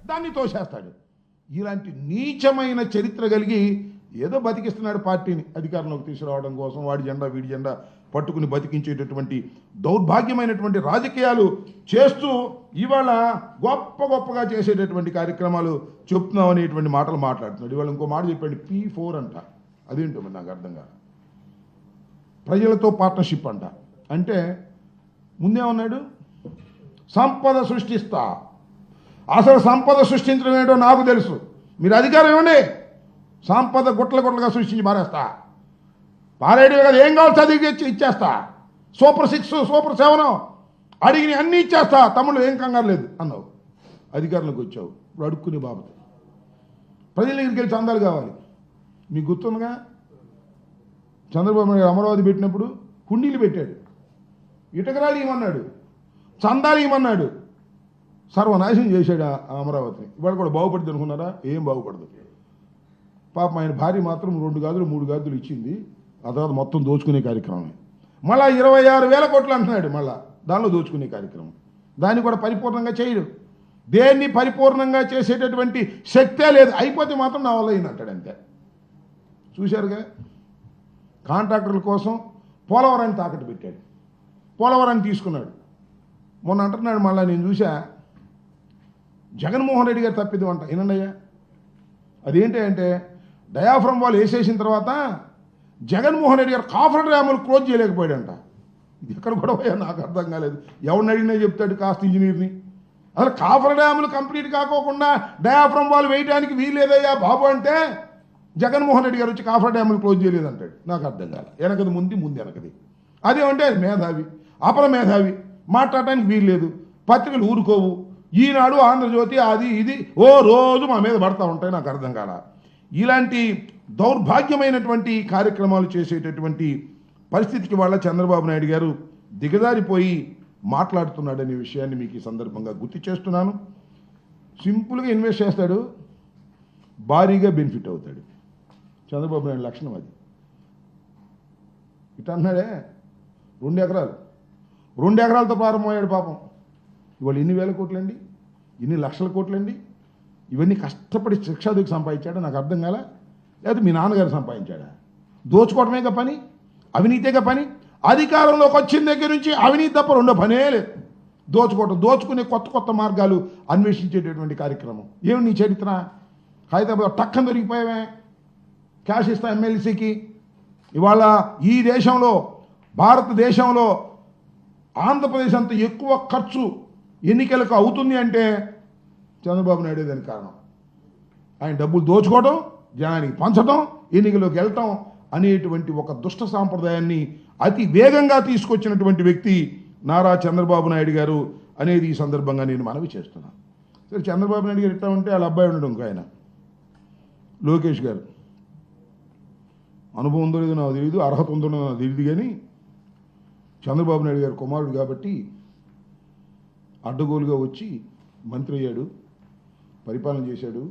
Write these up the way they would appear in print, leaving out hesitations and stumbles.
దాన్ని తోసేస్తాడు. ఇలాంటి నీచమైన చరిత్ర కలిగి ఏదో బతికిస్తున్నాడు పార్టీని అధికారంలోకి తీసుకురావడం కోసం, వాడి జెండా వీడి జెండా పట్టుకుని బతికించేటటువంటి దౌర్భాగ్యమైనటువంటి రాజకీయాలు చేస్తూ ఇవాళ గొప్పగా చేసేటటువంటి కార్యక్రమాలు చెప్తున్నాం అనేటువంటి మాటలు మాట్లాడుతున్నాడు. ఇవాళ ఇంకో మాట చెప్పాడు, P4 అంట. అదేంటో మరి నాకు అర్థం కాదు. ప్రజలతో పార్ట్నర్షిప్ అంట. అంటే ముందేమన్నాడు, సంపద సృష్టిస్తా. అసలు సంపద సృష్టించడం ఏంటో నాకు తెలుసు. మీరు అధికారం ఇవ్వండి, సంపద గుట్టలుగా సృష్టించి మారేస్తా. పారేయడమే కదా, ఏం కావాలి చదివి ఇచ్చేస్తా. సూపర్ 6 సూపర్ 7 అడిగిన అన్నీ ఇచ్చేస్తా. తమ్ముళ్ళు ఏం కంగారు లేదు అన్నావు. అధికారంలోకి వచ్చావు, ఇప్పుడు అడుక్కునే బాబు. ప్రజల దగ్గరికి వెళ్ళి చందాలు కావాలి. మీకు గుర్తుందిగా, చంద్రబాబు నాయుడు అమరావతి పెట్టినప్పుడు హుండీలు పెట్టాడు, ఇటకరాలు ఇవ్వమన్నాడు, చందాలు ఇవ్వమన్నాడు. సర్వనాశనం చేశాడు ఆ అమరావతిని. ఇవాళ కూడా బాగుపడుతుంది అనుకున్నారా? ఏం బాగుపడదు. పాపం ఆయన భార్య మాత్రం 2 గాజులు 3 గాజులు ఇచ్చింది. ఆ తర్వాత మొత్తం దోచుకునే కార్యక్రమం. మళ్ళీ 26,000 కోట్లు అంటున్నాడు, మళ్ళీ దానిలో దోచుకునే కార్యక్రమం. దాన్ని కూడా పరిపూర్ణంగా చేయడు. దేన్ని పరిపూర్ణంగా చేసేటటువంటి శక్తే లేదు. అయిపోతే మాత్రం నా వల్ల అయినట్టాడు అంతే. చూశారుగా, కాంట్రాక్టర్ల కోసం పోలవరాన్ని తాకట్టు పెట్టాడు, పోలవరాన్ని తీసుకున్నాడు. మొన్న అంటున్నాడు మళ్ళీ, నేను చూసా, జగన్మోహన్ రెడ్డి గారు తప్పిద్దాం అంట. వినండి అయ్యా, అదేంటి అంటే డయాఫ్రమ్ వాళ్ళు వేసేసిన తర్వాత జగన్మోహన్ రెడ్డి గారు కాఫర్ డ్యాములు క్లోజ్ చేయలేకపోయాడంట. ఇది ఎక్కడ కూడా పోయా నాకు అర్థం కాలేదు. ఎవరిని అడిగినా చెప్తాడు కాస్ట్ ఇంజనీర్ని. అసలు కాఫర్ డ్యాములు కంప్లీట్ కాకోకుండా డయాఫ్రమ్ వాళ్ళు వేయడానికి వీలేదయ్యా బాబు అంటే జగన్మోహన్ రెడ్డి గారు వచ్చి కాఫర్ డ్యాములు క్లోజ్ చేయలేదంటాడు. నాకు అర్థం కాదు. వెనకది ముందు వెనకది. అదేమంటే మేధావి, అపర మేధావి, మాట్లాడటానికి వీల్లేదు. పత్రికలు ఊరుకోవు. ఈనాడు, ఆంధ్రజ్యోతి, అది ఇది ఓ రోజు మా మీద పడతా ఉంటాయి. నాకు అర్థం కాల. ఇలాంటి దౌర్భాగ్యమైనటువంటి కార్యక్రమాలు చేసేటటువంటి పరిస్థితికి వాళ్ళ చంద్రబాబు నాయుడు గారు దిగజారిపోయి మాట్లాడుతున్నాడనే విషయాన్ని మీకు ఈ సందర్భంగా గుర్తు చేస్తున్నాను. సింపుల్గా ఇన్వెస్ట్ చేస్తాడు, భారీగా బెనిఫిట్ అవుతాడు. చంద్రబాబు నాయుడు లక్షణం అది. ఇట్లా అన్నాడే, 2 ఎకరాలు 2 ఎకరాలతో ప్రారంభమయ్యాడు పాపం. ఇవాళ ఎన్ని వేల కోట్లండి, ఎన్ని లక్షల కోట్లండి. ఇవన్నీ కష్టపడి శిక్షాదికి సంపాదించాడా? నాకు అర్థం కాల. లేదా మీ నాన్నగారు సంపాదించాడా? దోచుకోవడమేగా పని, అవినీతిగా పని. అధికారంలోకి వచ్చిన దగ్గర నుంచి అవినీతి తప్ప రెండో పనే లేదు. దోచుకోవటం, దోచుకునే కొత్త మార్గాలు అన్వేషించేటటువంటి కార్యక్రమం. ఏమి నీ చరిత్ర? హైదరాబాద్ టక్కన దొరికిపోయావే, క్యాష్ ఇస్తా ఎమ్మెల్సీకి. ఇవాళ ఈ దేశంలో, భారతదేశంలో ఆంధ్రప్రదేశ్ అంత ఎక్కువ ఖర్చు ఎన్నికలకు అవుతుంది అంటే చంద్రబాబు నాయుడు దానికి కారణం. ఆయన డబ్బులు దోచుకోవడం, జనానికి పంచడం, ఎన్నికల్లోకి వెళ్ళటం అనేటువంటి ఒక దుష్ట సాంప్రదాయాన్ని అతి వేగంగా తీసుకొచ్చినటువంటి వ్యక్తి నారా చంద్రబాబు నాయుడు గారు అనేది ఈ సందర్భంగా నేను మనవి చేస్తున్నాను. సరే, చంద్రబాబు నాయుడు గారు ఎట్లా ఉంటే వాళ్ళ అబ్బాయి ఉండడం, ఇంకో ఆయన లోకేష్ గారు. అనుభవం ఉందో లేదో నాకు తెలియదు, అర్హత ఉందో నాకు తెలియదు, కానీ చంద్రబాబు నాయుడు గారు కుమారుడు కాబట్టి అడ్డగోలుగా వచ్చి మంత్రి అయ్యాడు, పరిపాలన చేశాడు.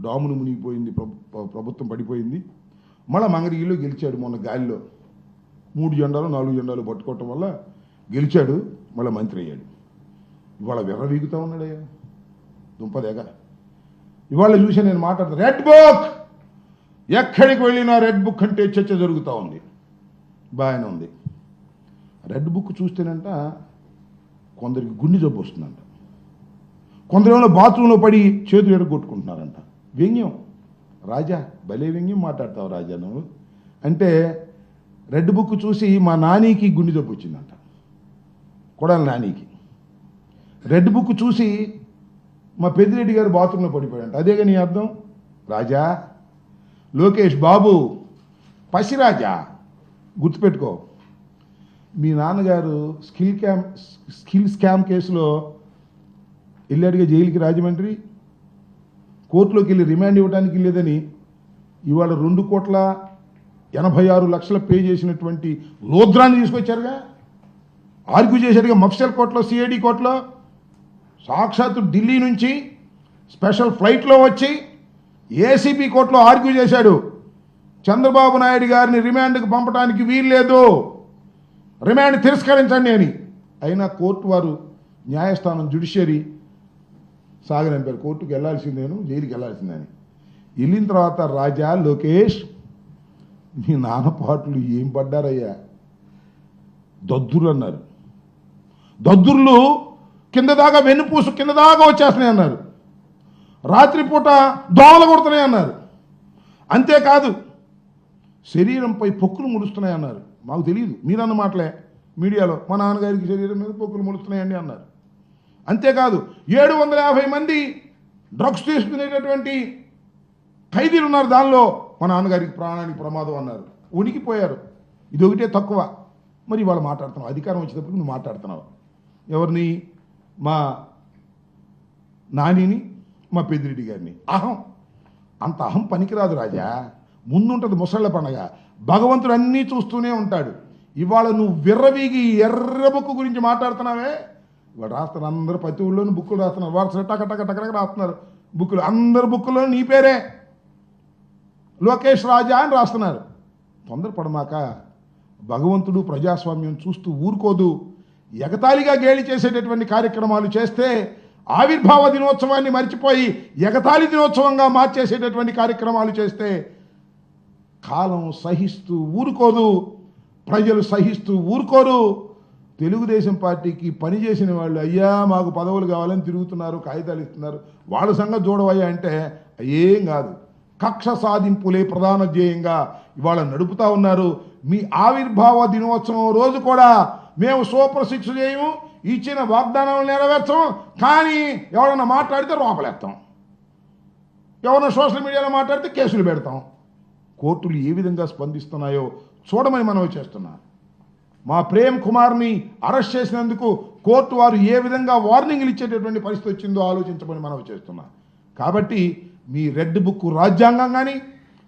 డామును మునిగిపోయింది, ప్రభుత్వం పడిపోయింది. మళ్ళీ మంగళగిరిలో గెలిచాడు. మొన్న గాలిలో 3 జెండాలు 4 జెండాలు పట్టుకోవటం వల్ల గెలిచాడు, మళ్ళీ మంత్రి అయ్యాడు. ఇవాళ విర్రవీగుతూ ఉన్నాడయ్యా దుంపదేగా. ఇవాళ చూసి నేను మాట్లాడుతాను, రెడ్ బుక్, ఎక్కడికి వెళ్ళినా రెడ్ బుక్ అంటే చర్చ జరుగుతూ ఉంది. బాగానే ఉంది. రెడ్ బుక్ చూస్తేనంట కొందరికి గుండె జబ్బు వస్తుందంట, కొందరేమో బాత్రూంలో పడి చేతులు ఎడగొట్టుకుంటున్నారంట. వ్యంగ్యం రాజా, భలే వ్యంగ్యం మాట్లాడతావు రాజా నువ్వు. అంటే రెడ్ బుక్ చూసి మా నానికి గుండె జబ్బు వచ్చిందంట, కొడాలి నానికి. రెడ్ బుక్ చూసి మా పెద్దిరెడ్డి గారు బాత్రూంలో పడిపోయాడంట. అదేగా నీ అర్థం? రాజా, లోకేష్ బాబు, పసిరాజా, గుర్తుపెట్టుకో. మీ నాన్నగారు స్కిల్ స్కామ్ కేసులో వెళ్ళాడుగా జైలుకి, రాజమండ్రి. కోర్టులోకి వెళ్ళి రిమాండ్ ఇవ్వడానికి లేదని ఇవాళ 2,86,00,000 పే చేసినటువంటి లోద్రాన్ని తీసుకొచ్చారుగా, ఆర్గ్యూ చేశారుగా మఫ్సల్ కోర్టులో, సిఐడి కోర్టులో. సాక్షాత్తు ఢిల్లీ నుంచి స్పెషల్ ఫ్లైట్లో వచ్చి ఏసీబీ కోర్టులో ఆర్గ్యూ చేశాడు. చంద్రబాబు నాయుడు గారిని రిమాండ్కి పంపడానికి వీల్లేదు, రిమాండ్ తిరస్కరించండి అని. అయినా కోర్టు వారు, న్యాయస్థానం, జ్యుడిషియరీ సాగనంపారు. కోర్టుకు వెళ్ళాల్సిందేను, జైలుకి వెళ్ళాల్సిందని. వెళ్ళిన తర్వాత రాజా లోకేష్ మీ నాన్నపాట్లు ఏం పడ్డారయ్యా, దద్దురు అన్నారు. దద్దుర్లు కింద దాకా వెన్నుపూసు కింద దాకా వచ్చేస్తున్నాయి అన్నారు. రాత్రిపూట దోమలు కొడుతున్నాయి అన్నారు. అంతేకాదు శరీరంపై పొక్కులు ముడుస్తున్నాయి అన్నారు. మాకు తెలియదు, మీరన్న మాటలే మీడియాలో. మా నాన్నగారికి శరీరం మీద పొక్కులు ముడుస్తున్నాయండి అన్నారు. అంతేకాదు 750 మంది డ్రగ్స్ తీసుకునేటటువంటి ఖైదీలు ఉన్నారు, దానిలో మా నాన్నగారికి ప్రాణానికి ప్రమాదం అన్నారు. ఉనికిపోయారు. ఇది ఒకటే తక్కువ. మరి వాళ్ళు మాట్లాడుతున్నావు, అధికారం వచ్చేటప్పుడు నువ్వు మాట్లాడుతున్నావు. ఎవరిని? మా నానిని, మా పెద్దిరెడ్డి గారిని. అహం, అంత అహం పనికిరాదు రాజా. ముందుంటుంది ముసళ్ళ పండగ. భగవంతుడు అన్నీ చూస్తూనే ఉంటాడు. ఇవాళ నువ్వు విర్రవీగి ఎర్ర బుక్కు గురించి మాట్లాడుతున్నావే. ఇవాళ రాస్తున్నారు అందరూ, ప్రతి ఊళ్ళోనూ బుక్కులు రాస్తున్నారు. వాట్సాప్ టక టక టక రాస్తున్నారు బుక్కులు. అందరు బుక్కుల్లో నీ పేరే లోకేష్ రాజా అని రాస్తున్నారు. తొందరపడమాక. భగవంతుడు ప్రజాస్వామ్యం చూస్తూ ఊరుకోదు. ఎగతాళిగా గేలి చేసేటటువంటి కార్యక్రమాలు చేస్తే ఆవిర్భావ దినోత్సవాన్ని మర్చిపోయి ఎగతాళి దినోత్సవంగా మార్చేసేటటువంటి కార్యక్రమాలు చేస్తే కాలం సహిస్తూ ఊరుకోదు, ప్రజలు సహిస్తూ ఊరుకోరు. తెలుగుదేశం పార్టీకి పనిచేసిన వాళ్ళు అయ్యా మాకు పదవులు కావాలని తిరుగుతున్నారు, కాగితాలు ఇస్తున్నారు, వాళ్ళ సంగతి చూడవయ్యా అంటే ఏం కాదు. కక్ష సాధింపులే ప్రధాన ధ్యేయంగా ఇవాళ నడుపుతా ఉన్నారు. మీ ఆవిర్భావ దినోత్సవం రోజు కూడా మేము సూపర్ 6 చేయము, ఇచ్చిన వాగ్దానాలు నెరవేర్చము, కానీ ఎవరన్నా మాట్లాడితే లోపలేస్తాం, ఎవరన్నా సోషల్ మీడియాలో మాట్లాడితే కేసులు పెడతాం. కోర్టులు ఏ విధంగా స్పందిస్తున్నాయో చూడమని మనవి చేస్తున్నా. మా ప్రేమ్ కుమార్ని అరెస్ట్ చేసినందుకు కోర్టు వారు ఏ విధంగా వార్నింగ్లు ఇచ్చేటటువంటి పరిస్థితి వచ్చిందో ఆలోచించమని మనవి చేస్తున్నా. కాబట్టి మీ రెడ్ బుక్ రాజ్యాంగం కానీ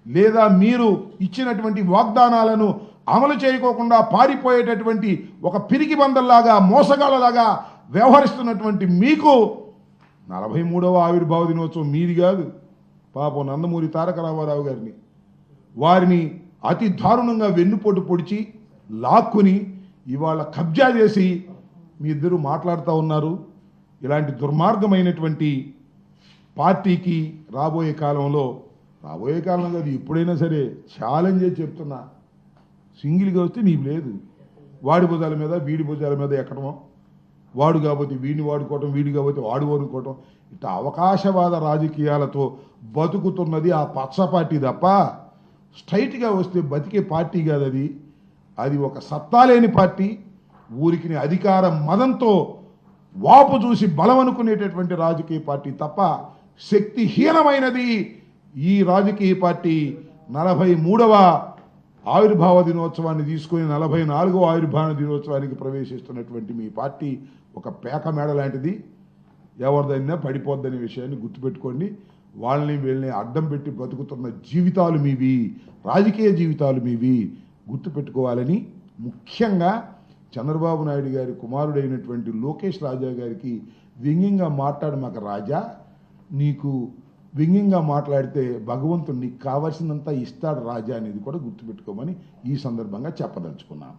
లేదా మీరు ఇచ్చినటువంటి వాగ్దానాలను అమలు చేయకోకుండా పారిపోయేటటువంటి ఒక పిరికి బందల్లాగా మోసగాళ్ళలాగా వ్యవహరిస్తున్నటువంటి మీకు 43వ ఆవిర్భావ దినోత్సవం మీది కాదు. పాపం నందమూరి తారక రామారావు గారిని, వారిని అతి దారుణంగా వెన్నుపోటు పొడిచి లాక్కుని ఇవాళ కబ్జా చేసి మీ ఇద్దరు మాట్లాడుతూ ఉన్నారు. ఇలాంటి దుర్మార్గమైనటువంటి పార్టీకి రాబోయే కాలంలో కాదు, ఎప్పుడైనా సరే ఛాలెంజ్ చేసి చెప్తున్నా, సింగిల్గా వస్తే నీకు లేదు. వాడి భుజాల మీద వీడి భుజాల మీద ఎక్కడమో, వాడు కాబట్టి వీడిని వాడుకోవటం, వీడి కాబట్టి వాడు వాడుకోవటం, ఇట్లా అవకాశవాద రాజకీయాలతో బతుకుతున్నది ఆ పచ్చ పార్టీ తప్ప స్ట్రైట్గా వస్తే బతికే పార్టీ కాదు అది. అది ఒక సత్తా లేని పార్టీ. ఊరికి అధికార మదంతో వాపు చూసి బలం అనుకునేటటువంటి రాజకీయ పార్టీ తప్ప శక్తిహీనమైనది ఈ రాజకీయ పార్టీ. 43వ ఆవిర్భావ దినోత్సవాన్ని తీసుకొని 44వ ఆవిర్భావ దినోత్సవానికి ప్రవేశిస్తున్నటువంటి మీ పార్టీ ఒక పేక మేడ లాంటిది. ఎవరిదైనా పడిపోద్దనే విషయాన్ని గుర్తుపెట్టుకోండి. వాళ్ళని వీళ్ళని అడ్డం పెట్టి బతుకుతున్న జీవితాలు మీవి, రాజకీయ జీవితాలు మీవి గుర్తుపెట్టుకోవాలని ముఖ్యంగా చంద్రబాబు నాయుడు గారి కుమారుడైనటువంటి లోకేష్ రాజా గారికి వ్యంగ్యంగా మాట్లాడమాక రాజా. నీకు వ్యంగ్యంగా మాట్లాడితే భగవంతుడు నీకు కావాల్సినంత ఇస్తాడు రాజా అనేది కూడా గుర్తుపెట్టుకోమని ఈ సందర్భంగా చెప్పదలుచుకున్నాను.